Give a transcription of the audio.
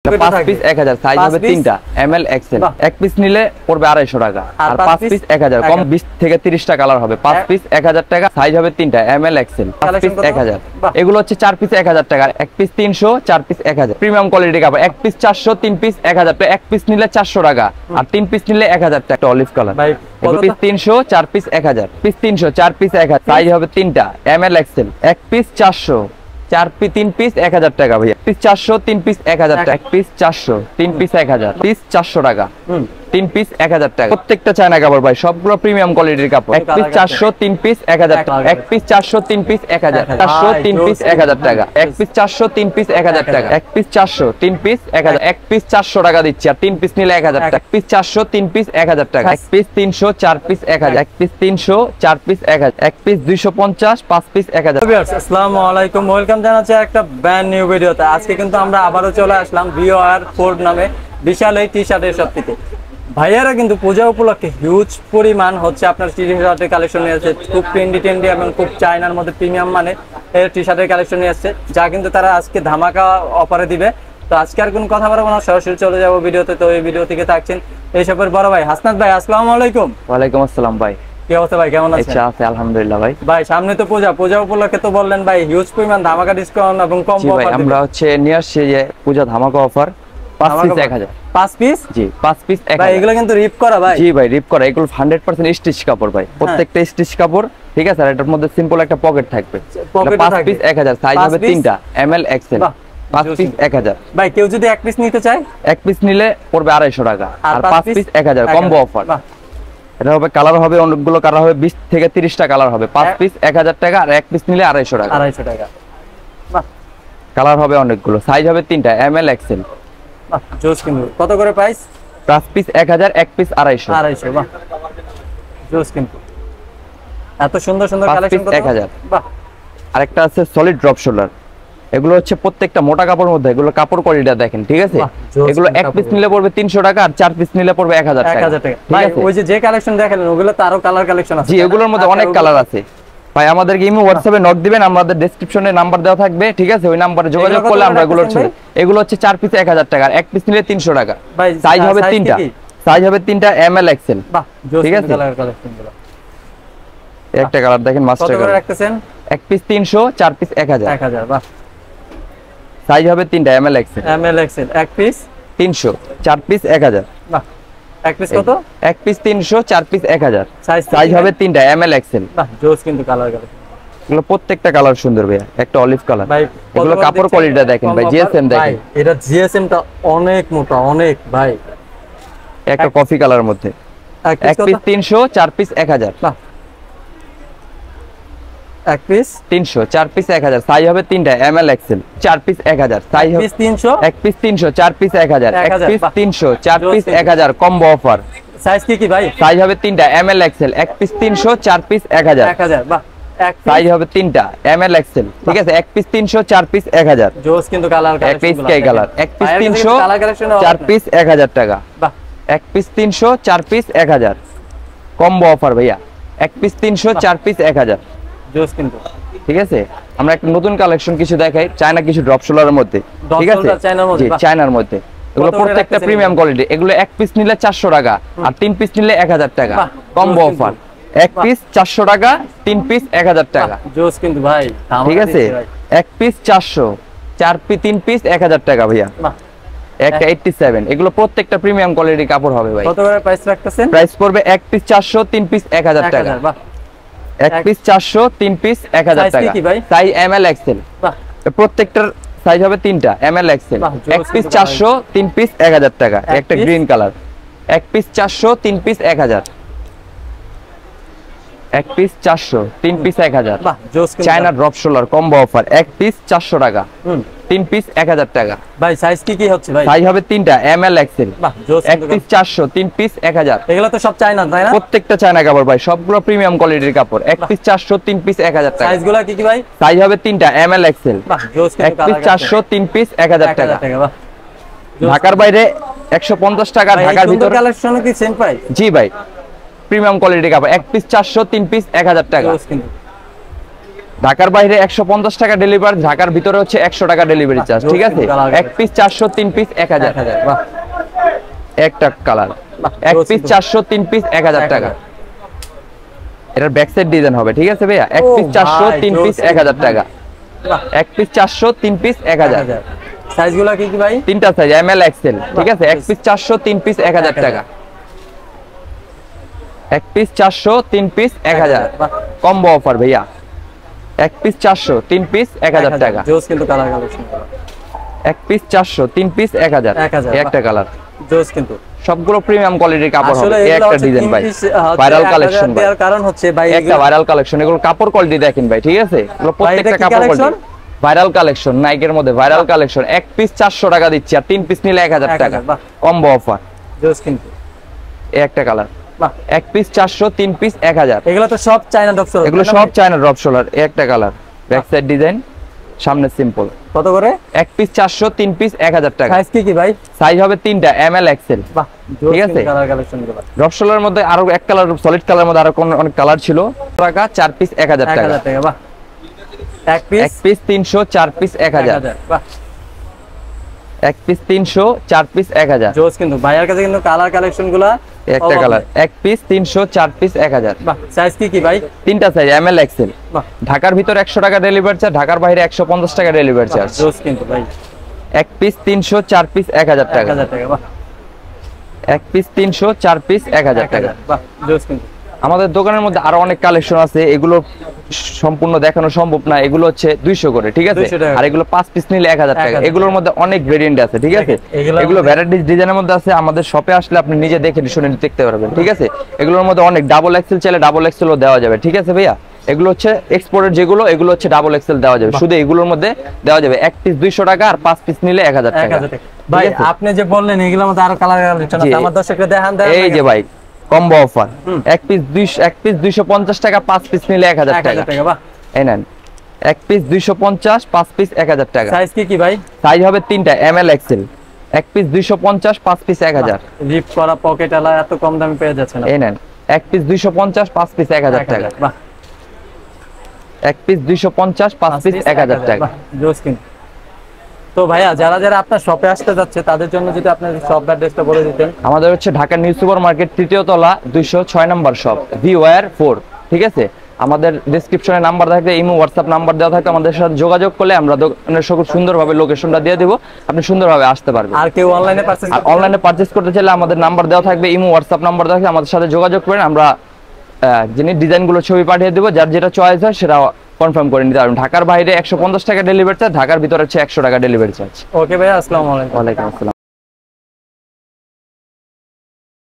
5 piece 1000 size হবে তিনটা ML Excel এক পিস নিলে পড়বে 250 টাকা আর 5 পিস 1000 কম 20 থেকে 30 টা কালার হবে 5 পিস 1000 টাকা সাইজ হবে তিনটা এমএল এক্সেল 5 পিস 1000 এগুলো হচ্ছে 4 পিস 1000 টাকা এক পিস 300 4 পিস 1000 প্রিমিয়াম কোয়ালিটি কাপড় এক পিস 400 3 পিস 1000 টাকা এক পিস নিলে 400 টাকা আর 3 পিস নিলে 1000 টাকা অলিভ কালার এগুলো piece 300 4 piece 1000 piece 300 4 piece 1000 size হবে তিনটা এমএল এক্সেল এক পিস 400 4 পিস 3 পিস 1000 টাকা ভাইয়া পিস 400 3 পিস 1000 টাকা এক পিস 400 3 পিস 1000 পিস 400 টাকা 3 পিস 1000 টাকা প্রত্যেকটা চায়না কাপড় ভাই সবগুলো প্রিমিয়াম কোয়ালিটির কাপড় এক পিস 400 3 পিস 1000 টাকা এক পিস 400 3 পিস 1000 400 3 পিস 1000 টাকা এক পিস 400 3 পিস 1000 টাকা এক পিস 400 3 পিস 1000 এক পিস 400 টাকা দিচ্ছি আর 3 পিস নিলে 1000 টাকা এক পিস 400 3 পিস 1000 টাকা এক পিস 300 4 পিস 1000 এক পিস 300 4 পিস 1000 এক পিস 250 5 পিস 1000 ভিউয়ার্স আসসালামু আলাইকুম ওয়েলকাম জানাচ্ছি একটা ব্র্যান্ড নিউ ভিডিওতে আজকে কিন্তু আমরা আবারো চলে আসলাম ভিওআর ফোর্ড নামে বিশাল এই টি-শার্টের শপটিতে ভাইয়ারা কিন্তু পূজা উপলক্ষে হিউজ পরিমাণ হচ্ছে আপনার টি-শার্টের কালেকশন নিয়ে আসছে খুব ট্রেন্ডি এবং খুব চায়নার মধ্যে প্রিমিয়াম মানে এই টি-শার্টের কালেকশন নিয়ে আসছে যা কিন্তু তারা আজকে ধামাকা অফারে দিবে তো আজকে আর কোনো কথা বলবো না সরাসরি চলে যাবো ভিডিওতে তো এই ভিডিও থেকে থাকছেন এই সবের বড় ভাই হাসনাত ভাই আসসালামু আলাইকুম ওয়ালাইকুম আসসালাম ভাই কি অবস্থা ভাই কেমন আছেন আচ্ছা আছে আলহামদুলিল্লাহ ভাই ভাই সামনে তো পূজা উপলক্ষে তো বললেন ভাই হিউজ পরিমাণ ধামাকা ডিসকাউন্ট এবং কম অফার ভাই আমরা হচ্ছে নিয়ে আসছি যে পূজা ধামাকা অফার 5 পিস 1000 5 পিস জি 5 পিস 1000 ভাই এগুলো কিন্তু রিপ করা ভাই জি ভাই রিপ করা এগুলো 100% স্টিচ কাপড় ভাই প্রত্যেকটা স্টিচ কাপড় ঠিক আছে আর এটার মধ্যে সিম্পল একটা পকেট থাকবে 5 পিস 1000 সাইজ হবে তিনটা এমএল এক্সেল 5 পিস 1000 ভাই কেউ যদি এক পিস নিতে চায় এক পিস নিলে পড়বে 250 টাকা আর 5 পিস 1000 কম্বো অফার এটা হবে কালার হবে অনেকগুলো কালার হবে 20 থেকে 30 টা কালার হবে 5 পিস 1000 টাকা আর এক পিস নিলে 250 টাকা 250 টাকা বাহ কালার হবে অনেকগুলো সাইজ হবে তিনটা এমএল এক্সেল বাহ জোস কিন্তু কত করে প্রাইস 5 পিস 1000 এক পিস 250 250 বাহ জোস কিন্তু এত সুন্দর কালেকশন কত 1000 বাহ আরেকটা আছে সলিড ড্রপ শোল্ডার এগুলো হচ্ছে প্রত্যেকটা মোটা কাপড়ের মধ্যে এগুলো কাপড় কোয়ালিটিটা দেখেন ঠিক আছে এগুলো এক পিস নিলে পড়বে 300 টাকা আর চার পিস নিলে পড়বে 1000 টাকা 1000 টাকা ভাই ওই যে কালেকশন দেখালেন ওগুলো তো আরো কালার কালেকশন আছে জি এগুলোর মধ্যে অনেক কালার আছে ভাই আমাদেরকে ইমো হোয়াটসঅ্যাপে নক দিবেন আমাদের ডেসক্রিপশনে নাম্বার দেওয়া থাকবে ঠিক আছে ওই নম্বরে যোগাযোগ করলে আমরা এগুলো হচ্ছে 4 পিস 1000 টাকা আর এক পিস নিলে 300 টাকা সাইজ হবে তিনটা এমএল এক্সেল বাহ ঠিক আছে কালার কালেকশনগুলো একটা কালার দেখেন মাস্টার কত করে রাখতেছেন এক পিস 300 চার পিস 1000 বাহ সাইজ হবে তিনটা এমএল এক্সেল এক পিস 300 চার পিস 1000 বাহ এক পিস কত এক পিস 300 চার পিস 1000 সাইজ হবে তিনটা এমএল এক্সেল বাহ জোস কিন্তু কালার এগুলো প্রত্যেকটা কালার সুন্দর ভাই একটা অলিভ কালার ভাই এগুলো কাপড় কোয়ালিটিটা দেখেন ভাই জিএসএম দেখেন এটা জিএসএম টা অনেক মোটা অনেক ভাই একটা কফি কালারের মধ্যে এক পিস 300 চার পিস 1000 বাহ এক পিস 300 চার পিস 1000 সাইজ হবে তিনটা এমএল এক্সেল চার পিস 1000 সাইজ হবে 300 এক পিস 300 চার পিস 1000 এক পিস 300 চার পিস 1000 কম্বো অফার সাইজ কি ভাই সাইজ হবে তিনটা এমএল এক্সেল এক পিস 300 চার পিস 1000 বাহ এক সাইজ হবে তিনটা এমএল এক্সেল ঠিক আছে এক পিস 300 চার পিস 1000 জোস কিন্তু কালার এক পিস কালার এক পিস 300 চার পিস 1000 টাকা বাহ এক পিস 300 চার পিস 1000 কম্বো অফার ভাইয়া এক পিস 300 চার পিস 1000 জোস কিন্তু ঠিক আছে আমরা একটা নতুন কালেকশন কিছু দেখাই চায়না কিছু ড্রপ শোল্ডারের মধ্যে ঠিক আছে জি চায়নার মধ্যে এগুলো প্রত্যেকটা প্রিমিয়াম কোয়ালিটি এগুলো এক পিস নিলে 400 টাকা আর তিন পিস নিলে 1000 টাকা কম্বো অফার এক পিস 400 টাকা তিন পিস 1000 টাকা জোস কিন্তু ভাই ঠিক আছে এক পিস 400 চার পিস তিন পিস 1000 টাকা ভাইয়া একটা 87 এগুলো প্রত্যেকটা প্রিমিয়াম কোয়ালিটি কাপড় হবে ভাই কত করে প্রাইস রাখতেছেন প্রাইস পড়বে এক পিস 400 তিন পিস 1000 টাকা বাহ এক পিস 400 তিন পিস 1000 টাকা সাইজ এমএল এক্সেল বাহ প্রত্যেকটার সাইজ হবে তিনটা এমএল এক্সেল এক পিস 400 তিন পিস 1000 টাকা একটা গ্রিন কালার এক পিস 400 তিন পিস 1000 এক পিস 400 তিন পিস 1000 বাহ জোস China drop shoulder combo offer এক পিস 400 টাকা তিন পিস 1000 টাকা ভাই সাইজ কি হচ্ছে ভাই সাইজ হবে তিনটা এমএল এক্সেল বাহ জোস এক পিস 400 তিন পিস 1000 এগুলো তো সব চায়না তাই না প্রত্যেকটা চায়না কাপড় ভাই সবগুলো প্রিমিয়াম কোয়ালিটির কাপড় এক পিস 400 তিন পিস 1000 টাকা সাইজগুলো কি ভাই সাইজ হবে তিনটা এমএল এক্সেল বাহ জোস এক পিস 400 তিন পিস 1000 টাকা বাহ ঢাকার বাইরে 150 টাকা ঢাকার ভিতরে কালেকশন কি সেম প্রাইস জি ভাই প্রিমিয়াম কোয়ালিটির কাপড় এক পিস 400 তিন পিস 1000 টাকা ঢাকার বাইরে 150 টাকা ডেলিভারি, ঢাকার ভিতরে হচ্ছে 100 টাকা ডেলিভারি চার্জ, ঠিক আছে। এক পিস 400, 3 পিস 1000। বাহ, একটা কালার, এক পিস 400, 3 পিস 1000 টাকা। এটার ব্যাক সাইড ডিজাইন হবে, ঠিক আছে ভাইয়া। এক পিস 400, 3 পিস 1000 টাকা। এক পিস 400, 3 পিস 1000। সাইজগুলো কি কি ভাই? তিনটা সাইজ, এম এল এক্সেল, ঠিক আছে। এক পিস 400, 3 পিস 1000 টাকা। এক পিস 400, 3 পিস 1000, কম্বো অফার ভাইয়া। এক পিস 400, 3 পিস 1000 টাকা। জোস কিন্তু কালার কালেকশন। এক পিস 400, 3 পিস 1000। একটা কালার, জোস কিন্তু সবগুলো প্রিমিয়াম কোয়ালিটির কাপড় হবে। আসলে এই একটা ডিজাইন ভাই, ভাইরাল কালেকশন ভাই। এর কারণ হচ্ছে ভাই একটা ভাইরাল কালেকশন, এগুলো কাপড় কোয়ালিটি দেখেন ভাই, ঠিক আছে। এগুলো প্রত্যেকটা কাপড় কোয়ালিটি ভাইরাল কালেকশন, নাইকের মধ্যে ভাইরাল কালেকশন। এক পিস 400 টাকা দিচ্ছি, আর 3 পিস নিলে 1000 টাকা, কম্বো অফার। জোস কিন্তু এই একটা কালার, এক পিস 400, 3 পিস 1000। এগুলো তো সব চায়না ড্রপ শোলার, এগুলো সব চায়না ড্রপ শোলার। এই একটা কালার, ব্যাক সাইড ডিজাইন, সামনে সিম্পল। কত করে? এক পিস 400, 3 পিস 1000 টাকা। সাইজ কি কি ভাই? সাইজ হবে তিনটা, এম এল এক্সেল। বাহ, ঠিক আছে। কালার কালেকশন গুলো ড্রপ শোলার মধ্যে আরো এক কালার, সলিড কালার মধ্যে আরো অনেক কালার ছিল। টাকা 4 পিস 1000 টাকা। 1000 টাকা। বাহ, এক পিস 300, 4 পিস 1000। বাহ, এক পিস 300, 4 পিস 1000। জোস কিন্তু ভাইয়ার কাছে কিন্তু কালার কালেকশন গুলা একটা কালার, এক পিস 300, 4 পিস 1000। বাহ, সাইজ কি কি ভাই? তিনটা সাইজ, এম এল এক্সেল। বাহ, ঢাকার ভিতর 100 টাকা ডেলিভারি চার্জ, ঢাকার বাইরে 150 টাকা ডেলিভারি চার্জ। জোস কিন্তু ভাই। এক পিস 300, 4 পিস 1000 টাকা। 1000 টাকা। বাহ, এক পিস 300, 4 পিস 1000 টাকা। বাহ, জোস কিন্তু। আমাদের দোকানের মধ্যে আরো অনেক কালেকশন আছে, এগুলো সম্পূর্ণ দেখানো সম্ভব না। এগুলো হচ্ছে 200 করে, ঠিক আছে। আর এগুলো 5 পিস নিলে 1000 টাকা। এগুলোর মধ্যে অনেক ভেরিয়েন্ট আছে, ঠিক আছে। এগুলো ভ্যারাইটিস ডিজাইনের মধ্যে আছে। আমাদের শপে আসলে আপনি নিজে দেখে শুনে দেখতে পারবেন, ঠিক আছে। এগুলোর মধ্যে অনেক ডাবল এক্সেল চাইলে ডাবল এক্সেলও দেওয়া যাবে, ঠিক আছে ভাইয়া। এগুলো হচ্ছে এক্সপোর্টের যেগুলো, এগুলো হচ্ছে ডাবল এক্সেল দেওয়া যাবে। শুধু এগুলোর মধ্যে দেওয়া যাবে এক পিস 200 টাকা, আর 5 পিস নিলে 1000 টাকা। ভাই আপনি যে বললেন এগুলোর মধ্যে আরো কালার কালেকশন আছে, আমার দর্শকদের দেখান। এই যে ভাই, কম্বো অফার, এক পিস 250 টাকা, 5 পিস নিলে 1000 টাকা। বাহ, এই নেন, এক পিস 250, 5 পিস 1000 টাকা। সাইজ কি কি ভাই? সাইজ হবে তিনটা, এম এল এক্সেল। এক পিস 250, 5 পিস 1000। রিপ করা পকেট আলা এত কম দামে পেয়ে যাচ্ছেন। এই নেন, এক পিস 250, 5 পিস 1000 টাকা। বাহ, এক পিস 250, 5 পিস 1000 টাকা। জোস কিন্তু। তো ভাইয়া যারা যারা আপনার শপে আসতে যাচ্ছে তাদের জন্য যদি আপনার শপ অ্যাড্রেসটা বলে দিতেন। আমাদের হচ্ছে ঢাকা নিউ সুপার মার্কেট, 3য় তলা, 206 নম্বর শপ, ভিওয়ার 4, ঠিক আছে। আমাদের ডেসক্রিপশনে নাম্বার থাকবে, ইমো হোয়াটসঅ্যাপ নাম্বার দেওয়া থাকবে। আমাদের সাথে যোগাযোগ করলে আমরা দোকানের সকল সুন্দরভাবে লোকেশনটা দিয়ে দেব, আপনি সুন্দরভাবে আসতে পারবেন। আর কেউ অনলাইনে পারচেজ, আর অনলাইনে পারচেজ করতে চাইলে আমাদের নাম্বার দেওয়া থাকবে, ইমো হোয়াটসঅ্যাপ নাম্বার দেওয়া থাকবে। আমাদের সাথে যোগাযোগ করেন, আমরা যিনি ডিজাইনগুলো ছবি পাঠিয়ে দেবো, যার যেটা চয়েস হয় সেটা কনফার্ম করে নিতে পারবেন। ঢাকার বাইরে 150 টাকা ডেলিভারি চার্জ, ঢাকার ভিতরে হচ্ছে 100 টাকা ডেলিভারি চার্জ। ওকে ভাইয়া, আসসালামু আলাইকুম। ওয়ালাইকুম আসসালাম।